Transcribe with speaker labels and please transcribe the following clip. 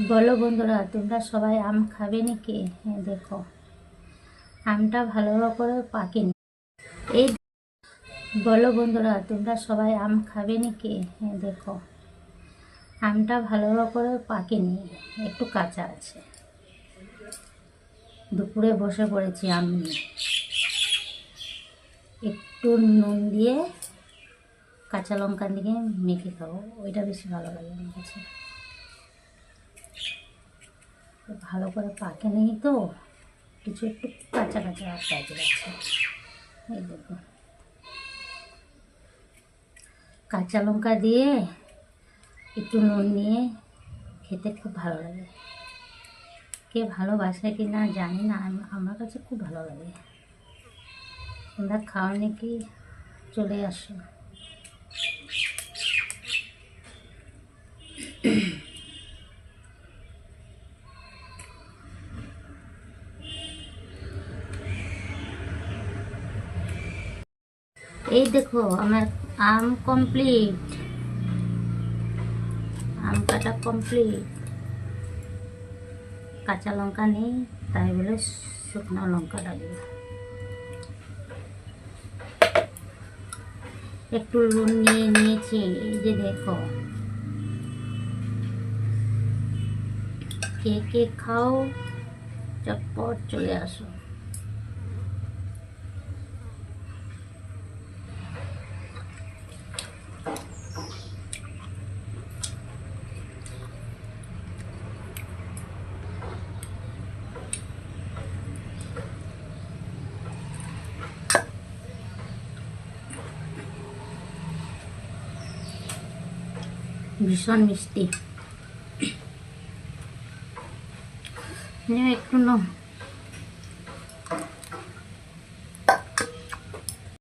Speaker 1: বলো বন্ধুরা, তোমরা সবাই আম খাবে নাকি? হ্যাঁ দেখো, আমটা ভালো করে পাকেনি। এই বলো বন্ধুরা, তোমরা সবাই আম খাবে নাকি? হ্যাঁ দেখো, আমটা ভালো করে পাকেনি, একটু কাঁচা আছে। দুপুরে বসে পড়েছি আম নিয়ে, একটু নুন দিয়ে কাঁচা লঙ্কা দিয়ে মেখে খাবো, ওইটা বেশি ভালো লাগে আমার কাছে। ভালো করে পাকেনি তো, কিছু একটু কাঁচা কাঁচা টাইপের আছে। এই দেখো, কাঁচা লঙ্কা দিয়ে একটু নুন নিয়ে খেতে খুব ভালো লাগে। কে ভালোবাসে কি না জানি না, আমার কাছে খুব ভালো লাগে। তোমরা খাও নাকি? চলে আসো। এই দেখো, আমার আম কমপ্লিট, আম কাটা কমপ্লিট। কাঁচা লঙ্কা নেই, তাই বলে শুকনো লঙ্কাটা দিব। একটু নুন নিয়ে নিয়েছি, এই যে দেখো। কে কে খাও, চটপট চলে আসো। ভীষণ মিষ্টি, একটু